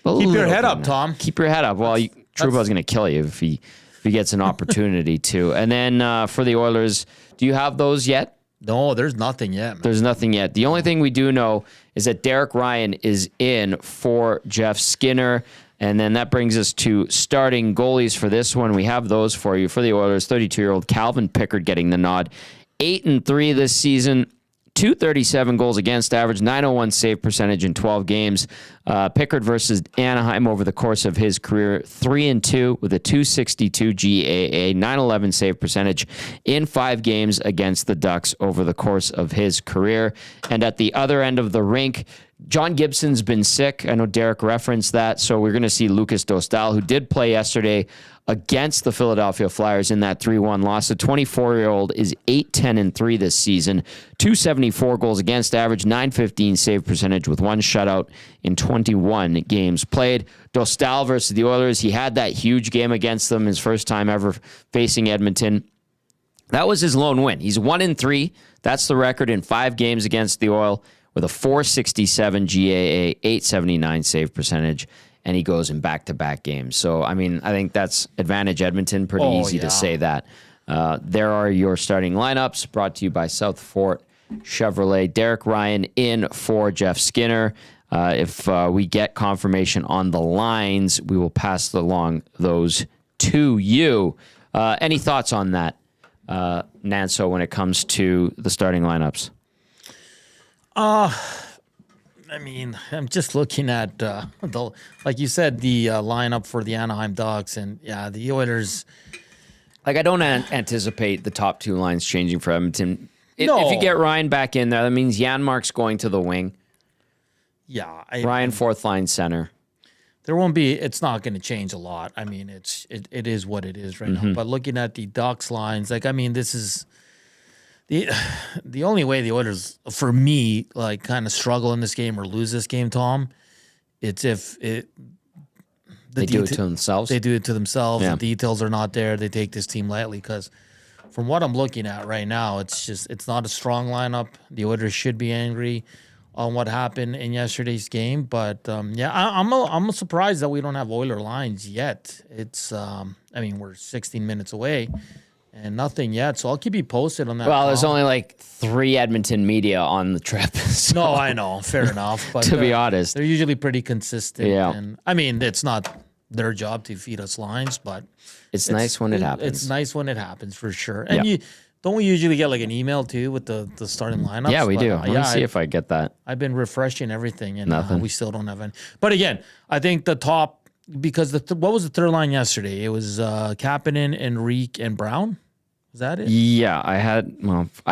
keep your head up, Tom. Keep your head up. Well, Trouba's going to kill you if he gets an opportunity to. And then for the Oilers, do you have those yet? No, there's nothing yet, man. There's nothing yet. The only thing we do know is that Derek Ryan is in for Jeff Skinner. And then that brings us to starting goalies for this one. We have those for you. For the Oilers, 32-year-old Calvin Pickard getting the nod. 8-3 this season. 237 goals against average, 901 save percentage in 12 games. Pickard versus Anaheim over the course of his career, 3-2 with a 262 GAA, 911 save percentage in 5 games against the Ducks over the course of his career. And at the other end of the rink, John Gibson's been sick. I know Derek referenced that. So we're going to see Lucas Dostal, who did play yesterday against the Philadelphia Flyers in that 3-1 loss. The 24-year-old is 8-10-3 this season, 274 goals against average, 915 save percentage with 1 shutout in 21 games played. Dostal versus the Oilers, he had that huge game against them, his first time ever facing Edmonton. That was his lone win. He's 1-3. That's the record in 5 games against the Oil with a 467 GAA, 879 save percentage. And he goes in back-to-back games. So, I mean, I think that's advantage Edmonton. Pretty easy to say that. There are your starting lineups brought to you by South Fort Chevrolet. Derek Ryan in for Jeff Skinner. If we get confirmation on the lines, we will pass along those to you. Any thoughts on that, Nanso, when it comes to the starting lineups? I mean, I'm just looking at, like you said, the lineup for the Anaheim Ducks. And, yeah, the Oilers. Like, I don't anticipate the top 2 lines changing for Edmonton. If you get Ryan back in there, that means Janmark's going to the wing. Yeah. Ryan, 4th line center. There won't be – it's not going to change a lot. I mean, it is what it is right now. But looking at the Ducks lines, like, I mean, this is – The only way the Oilers, for me, like kind of struggle in this game or lose this game, Tom, it's if they do it to themselves. They do it to themselves. Yeah. The details are not there. They take this team lightly because from what I'm looking at right now, it's not a strong lineup. The Oilers should be angry on what happened in yesterday's game. But, I'm surprised that we don't have Oiler lines yet. It's, we're 16 minutes away. And nothing yet, so I'll keep you posted on that. Well, there's only like 3 Edmonton media on the trip. So. No, I know. Fair enough. But to be honest. They're usually pretty consistent. Yeah. And, I mean, it's not their job to feed us lines, but... It's nice when it happens. It's nice when it happens, for sure. And don't we usually get like an email, too, with the starting lineups? Yeah, we do. Let me see if I get that. I've been refreshing everything, and Nothing. We still don't have any. But again, I think the top... Because what was the third line yesterday? It was Kapanen, Enrique, and Brown? Is that it? Yeah, I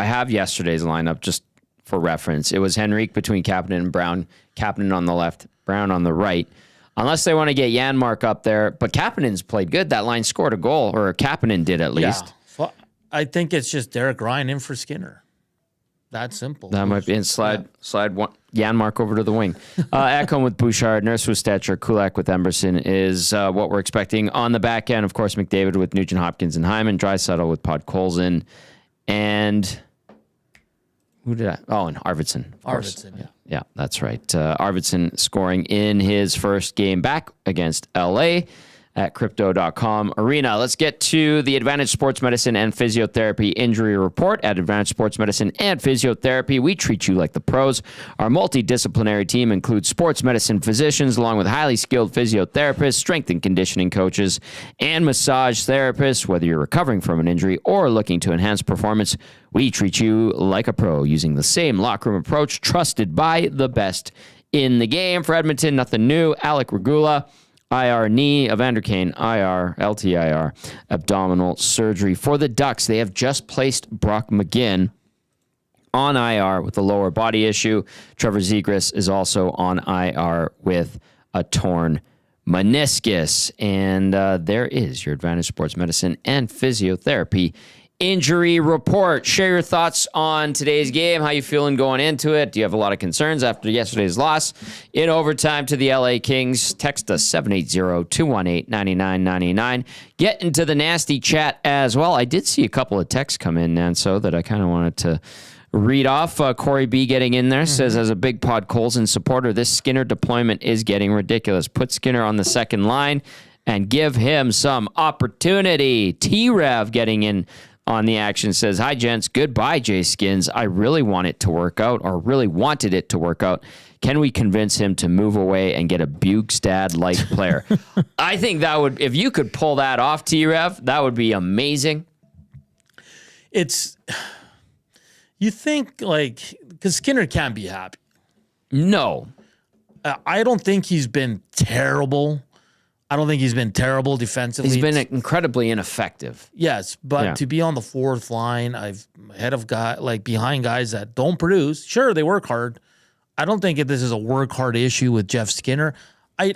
have yesterday's lineup just for reference. It was Henrique between Kapanen and Brown. Kapanen on the left, Brown on the right. Unless they want to get Janmark up there. But Kapanen's played good. That line scored a goal, or Kapanen did at least. Yeah. So I think it's just Derek Ryan in for Skinner. That simple. That might be. And slide one, Janmark over to the wing. Ekholm with Bouchard, Nurse with Stetcher, Kulak with Emerson is what we're expecting. On the back end, of course, McDavid with Nugent Hopkins and Hyman, Draisaitl with Podkolzin, and Who did I? Oh, and Arvidsson. Arvidsson, yeah. Yeah, that's right. Arvidsson scoring in his first game back against LA at Crypto.com Arena. Let's get to the Advantage Sports Medicine and Physiotherapy Injury Report. At Advantage Sports Medicine and Physiotherapy, we treat you like the pros. Our multidisciplinary team includes sports medicine physicians, along with highly skilled physiotherapists, strength and conditioning coaches, and massage therapists. Whether you're recovering from an injury or looking to enhance performance, we treat you like a pro using the same locker room approach trusted by the best in the game. For Edmonton, nothing new. Alec Regula, IR knee, Evander Kane, IR, LTIR, abdominal surgery. For the Ducks, they have just placed Brock McGinn on IR with a lower body issue. Trevor Zegras is also on IR with a torn meniscus. And there is your Advantage Sports Medicine and Physiotherapy Injury Report. Share your thoughts on today's game. How you feeling going into it? Do you have a lot of concerns after yesterday's loss in overtime to the LA Kings? Text us 780-218-9999. Get into the nasty chat as well. I did see a couple of texts come in, Nanso, that I kind of wanted to read off. Corey B getting in there says, as a big Pod Colson supporter, this Skinner deployment is getting ridiculous. Put Skinner on the second line and give him some opportunity. T-Rev getting in on the action says, hi, gents. Goodbye, Jay Skins. I really want it to work out, or really wanted it to work out. Can we convince him to move away and get a Bugstad-like player? I think that would, if you could pull that off, T-Rev, that would be amazing. It's, you think, like, because Skinner can't be happy. No. I don't think he's been terrible. I don't think he's been terrible defensively. He's been incredibly ineffective. Yes, but to be on the fourth line, behind guys that don't produce. Sure, they work hard. I don't think this is a work hard issue with Jeff Skinner. I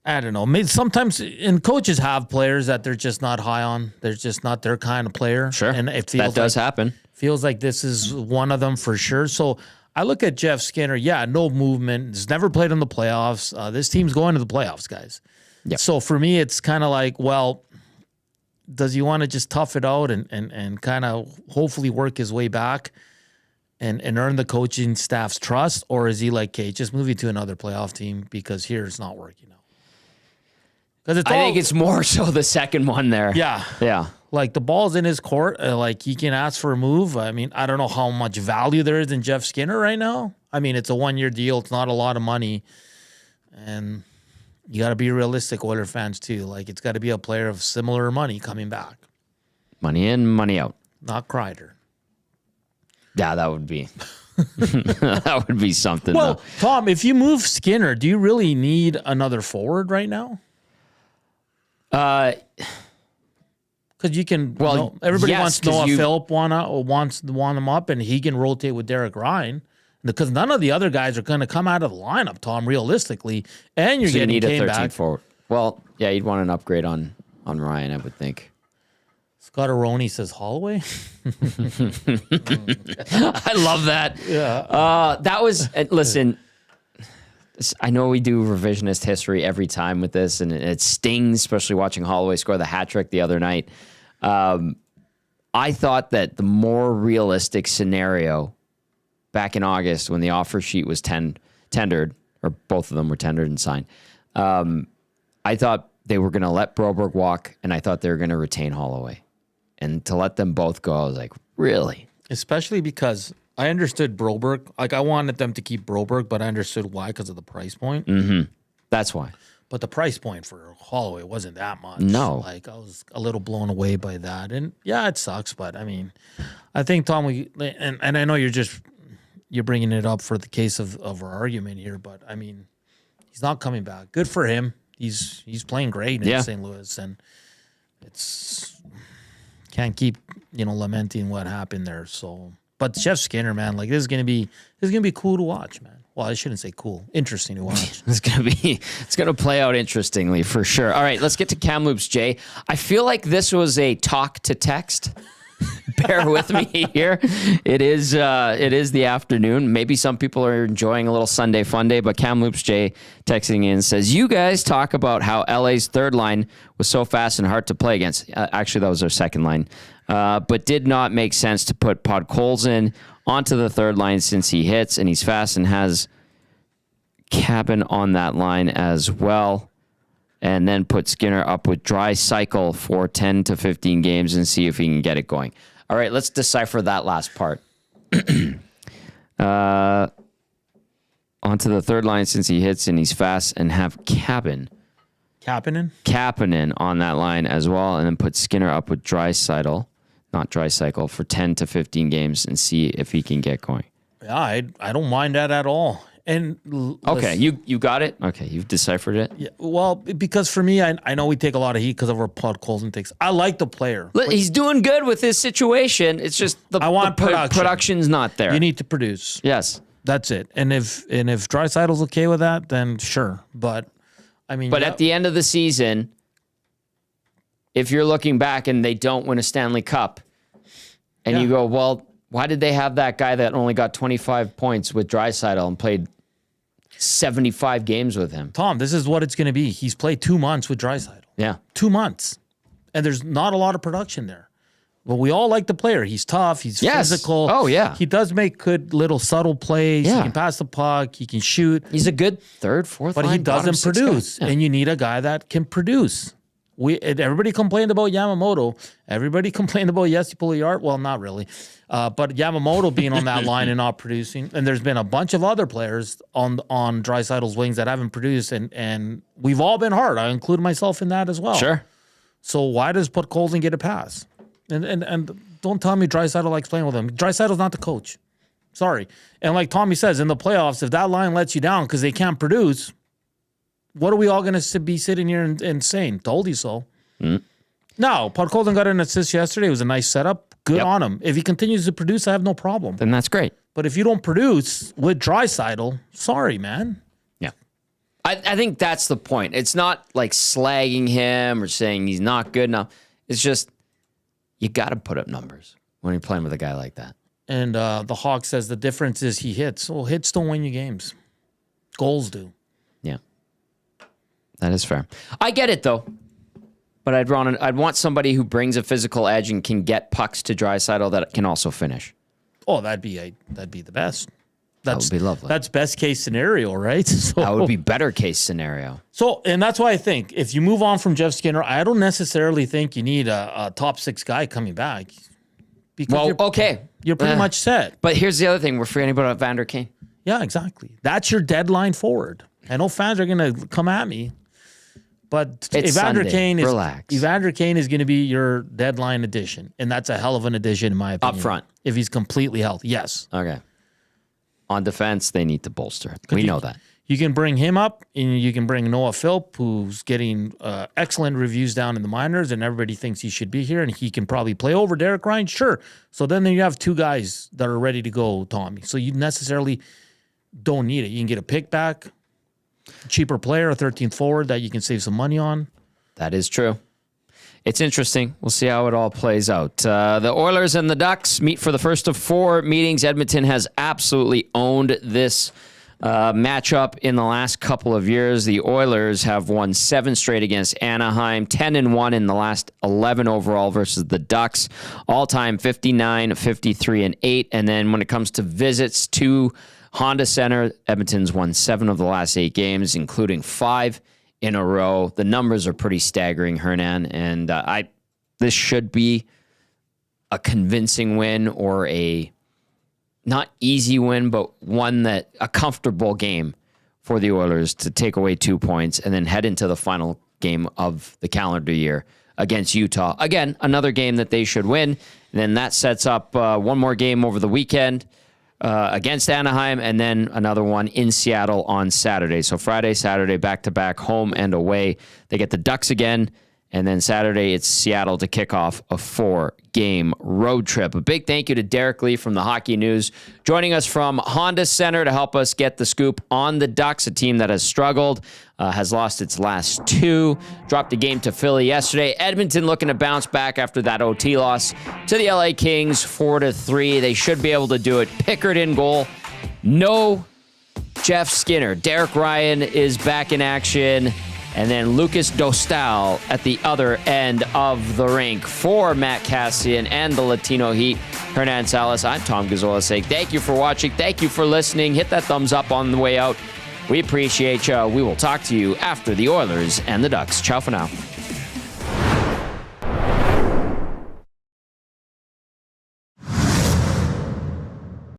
don't know. Maybe sometimes, and coaches have players that they're just not high on. They're just not their kind of player. Sure, and it feels that does happen. Feels like this is one of them for sure. So I look at Jeff Skinner. Yeah, no movement. He's never played in the playoffs. This team's going to the playoffs, guys. Yep. So for me, it's kind of like, well, does he want to just tough it out and kind of hopefully work his way back and earn the coaching staff's trust? Or is he like, okay, just move you to another playoff team because here it's not working out? I think it's more so the second one there. Yeah. Yeah. Like, the ball's in his court. Like, he can ask for a move. I mean, I don't know how much value there is in Jeff Skinner right now. I mean, it's a one-year deal. It's not a lot of money. And you got to be realistic, Oiler fans, too. Like, it's got to be a player of similar money coming back. Money in, money out. Not Kreider. Yeah, that would be that would be something. Well, though. Tom, if you move Skinner, do you really need another forward right now? Because you can. Well, everybody wants Noah Phillip wants him up, and he can rotate with Derek Ryan. Because none of the other guys are going to come out of the lineup, Tom. Realistically, and you're getting Kane back. Forward. Well, yeah, you'd want an upgrade on Ryan, I would think. Scott Aroni says Holloway. I love that. Yeah. That was listen. I know we do revisionist history every time with this, and it stings, especially watching Holloway score the hat trick the other night. I thought that the more realistic scenario back in August when the offer sheet was tendered, or both of them were tendered and signed, I thought they were going to let Broberg walk, and I thought they were going to retain Holloway. And to let them both go, I was like, really? Especially because I understood Broberg. Like, I wanted them to keep Broberg, but I understood why, because of the price point. Mm-hmm. That's why. But the price point for Holloway wasn't that much. No. Like, I was a little blown away by that. And, yeah, it sucks. But, I mean, I think, Tom, and I know you're bringing it up for the case of our argument here. But, I mean, he's not coming back. Good for him. He's playing great in St. Louis. And it's can't keep, lamenting what happened there. So, but Jeff Skinner, man, like, this is gonna be cool to watch, man. Well, I shouldn't say cool, interesting to watch. It's gonna play out interestingly for sure. All right, let's get to Kamloops, Jay. I feel like this was a talk to text bear with me here. It is the afternoon. Maybe some people are enjoying a little Sunday fun day, but Kamloops J texting in says, you guys talk about how LA's third line was so fast and hard to play against. Actually, that was their second line. But did not make sense to put Podkolzin onto the third line since he hits and he's fast and has Cabin on that line as well. And then put Skinner up with Draisaitl for 10 to 15 games and see if he can get it going. All right, let's decipher that last part. Onto the third line since he hits and he's fast and have Kapanen on that line as well. And then put Skinner up with Draisaitl, not Draisaitl, for 10 to 15 games and see if he can get going. Yeah, I don't mind that at all. And okay, you got it? Okay, you've deciphered it? Yeah, well, because for me, I know we take a lot of heat because of our Podkolzin takes. I like the player. He's doing good with his situation. It's just the production's not there. You need to produce. Yes. That's it. And if Draisaitl's okay with that, then sure. But I mean, at the end of the season, if you're looking back and they don't win a Stanley Cup, and you go, well, why did they have that guy that only got 25 points with Draisaitl and played 75 games with him? Tom, this is what it's going to be. He's played 2 months with Draisaitl. Yeah. 2 months. And there's not a lot of production there. But we all like the player. He's tough. He's physical. Oh, yeah. He does make good little subtle plays. Yeah. He can pass the puck. He can shoot. He's a good third, fourth line. But he doesn't produce. Yeah. And you need a guy that can produce. Everybody complained about Yamamoto. Everybody complained about Jesse Puljujärvi. Well, not really. But Yamamoto being on that line and not producing. And there's been a bunch of other players on Draisaitl's wings that haven't produced. And we've all been hard. I include myself in that as well. Sure. So why does Podkolzin get a pass? And don't tell me Draisaitl likes playing with him. Draisaitl's not the coach. Sorry. And like Tommy says, in the playoffs, if that line lets you down because they can't produce, what are we all going to be sitting here and saying? Told you so. No, Podkolzin got an assist yesterday. It was a nice setup. Good on him. If he continues to produce, I have no problem. Then that's great. But if you don't produce with Draisaitl, sorry, man. Yeah. I think that's the point. It's not like slagging him or saying he's not good enough. It's just you got to put up numbers when you're playing with a guy like that. And the Hawk says the difference is he hits. Well, hits don't win you games. Goals do. Yeah. That is fair. I get it, though. But I'd want somebody who brings a physical edge and can get pucks to Draisaitl that can also finish. Oh, that'd be the best. That would be lovely. That's best case scenario, right? So, that would be better case scenario. So, and that's why I think if you move on from Jeff Skinner, I don't necessarily think you need a top 6 guy coming back. Because you're pretty much set. But here's the other thing: we're forgetting about Evander Kane. Yeah, exactly. That's your deadline forward. I know fans are going to come at me. But Evander Kane is going to be your deadline addition, and that's a hell of an addition in my opinion. Up front, if he's completely healthy, yes. Okay. On defense, they need to bolster. We know that. You can bring him up, and you can bring Noah Philp, who's getting excellent reviews down in the minors, and everybody thinks he should be here, and he can probably play over Derek Ryan. Sure. So then you have 2 guys that are ready to go, Tommy. So you necessarily don't need it. You can get a pick back. Cheaper player, a 13th forward that you can save some money on. That is true. It's interesting. We'll see how it all plays out. The Oilers and the Ducks meet for the first of 4 meetings. Edmonton has absolutely owned this matchup in the last couple of years. The Oilers have won 7 straight against Anaheim, 10-1 in the last 11 overall versus the Ducks. All-time 59, 53, and 8. And then when it comes to visits to Honda Center, Edmonton's won 7 of the last 8 games, including 5 in a row. The numbers are pretty staggering, Hernan, and this should be a convincing win or a not easy win, but a comfortable game for the Oilers to take away 2 points and then head into the final game of the calendar year against Utah. Again, another game that they should win. And then that sets up one more game over the weekend against Anaheim, and then another one in Seattle on Saturday. So Friday, Saturday, back-to-back, home and away. They get the Ducks again, And then Saturday, it's Seattle to kick off a 4-game road trip. A big thank you to Derek Lee from the Hockey News, joining us from Honda Center to help us get the scoop on the Ducks, a team that has struggled, has lost its last 2, dropped a game to Philly yesterday. Edmonton looking to bounce back after that OT loss to the LA Kings, 4-3. They should be able to do it. Pickard in goal. No Jeff Skinner. Derek Ryan is back in action. And then Lucas Dostal at the other end of the rink for Matt Kassian and the Latino Heat. Hernan, Salas, I'm Tom Gazzola saying thank you for watching. Thank you for listening. Hit that thumbs up on the way out. We appreciate you. We will talk to you after the Oilers and the Ducks. Ciao for now.